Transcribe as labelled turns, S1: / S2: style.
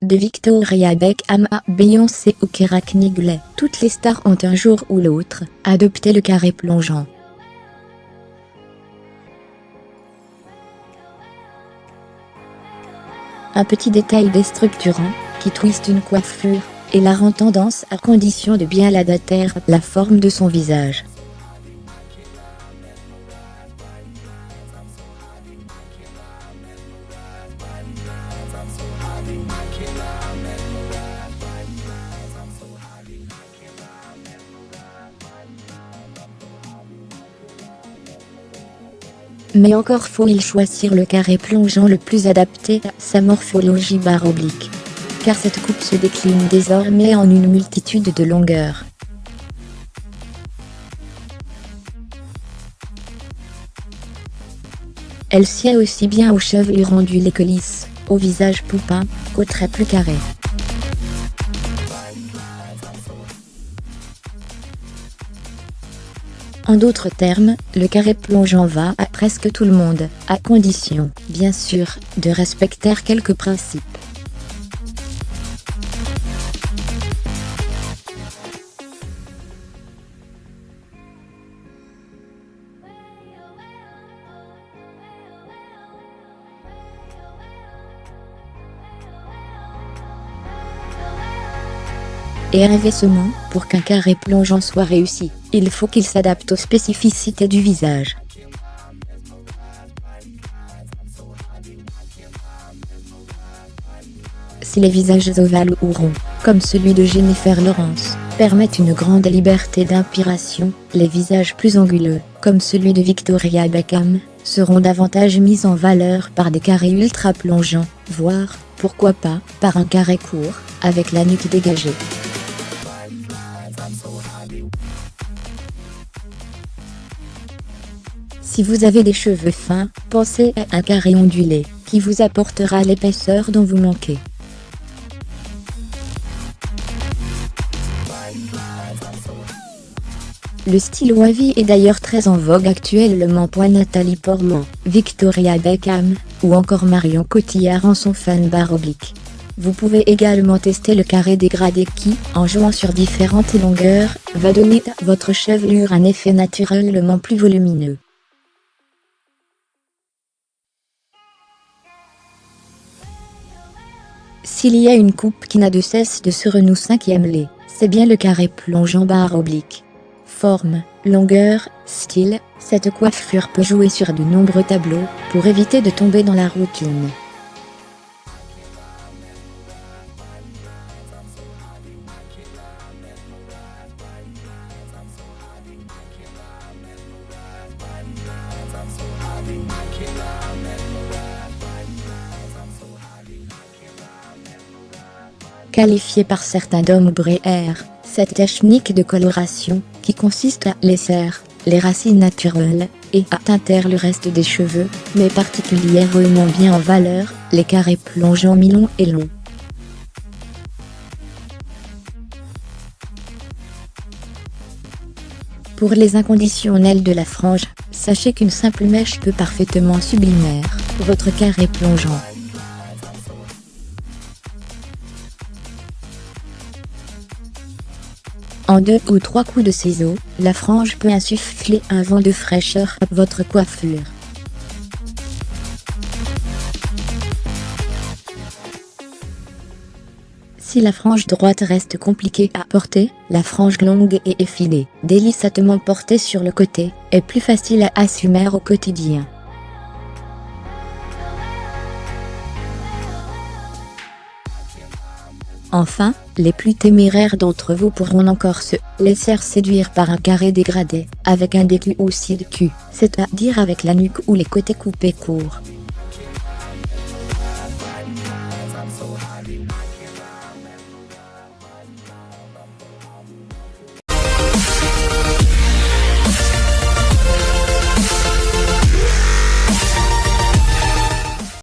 S1: de Victoria Beckham à Beyoncé ou Keira Knightley. Toutes les stars ont un jour ou l'autre adopté le carré plongeant. Un petit détail déstructurant, qui twiste une coiffure, et la rend tendance à condition de bien l'adapter à la forme de son visage. Mais encore faut-il choisir le carré plongeant le plus adapté à sa morphologie barre-oblique. Car cette coupe se décline désormais en une multitude de longueurs. Elle sied aussi bien aux chevelures ondulées que lisses, au visage poupin, qu'aux traits plus carrés. En d'autres termes, le carré plongeant va à presque tout le monde, à condition, bien sûr, de respecter quelques principes. Et inversement, pour qu'un carré plongeant soit réussi, il faut qu'il s'adapte aux spécificités du visage. Si les visages ovales ou ronds, comme celui de Jennifer Lawrence, permettent une grande liberté d'inspiration, les visages plus anguleux, comme celui de Victoria Beckham, seront davantage mis en valeur par des carrés ultra plongeants, voire, pourquoi pas, par un carré court, avec la nuque dégagée. Si vous avez des cheveux fins, pensez à un carré ondulé, qui vous apportera l'épaisseur dont vous manquez. Le style wavy est d'ailleurs très en vogue actuellement. Nathalie Portman, Victoria Beckham, ou encore Marion Cotillard en sont fans barre-oblique. Vous pouvez également tester le carré dégradé qui, en jouant sur différentes longueurs, va donner à votre chevelure un effet naturellement plus volumineux. S'il y a une coupe qui n'a de cesse de se renouer, c'est bien le carré plongeant barre-oblique. Forme, longueur, style, cette coiffure peut jouer sur de nombreux tableaux, pour éviter de tomber dans la routine. Qualifiée par certains d'ombre air, cette technique de coloration, qui consiste à laisser les racines naturelles, et à teinter le reste des cheveux, met particulièrement bien en valeur les carrés plongeants mi-longs et longs. Pour les inconditionnels de la frange, sachez qu'une simple mèche peut parfaitement sublimer votre carré plongeant. En 2 ou 3 coups de ciseaux, la frange peut insuffler un vent de fraîcheur à votre coiffure. Si la frange droite reste compliquée à porter, la frange longue et effilée, délicatement portée sur le côté, est plus facile à assumer au quotidien. Enfin, les plus téméraires d'entre vous pourront encore se laisser séduire par un carré dégradé, avec un décu aussi de cul, c'est-à-dire avec la nuque ou les côtés coupés courts.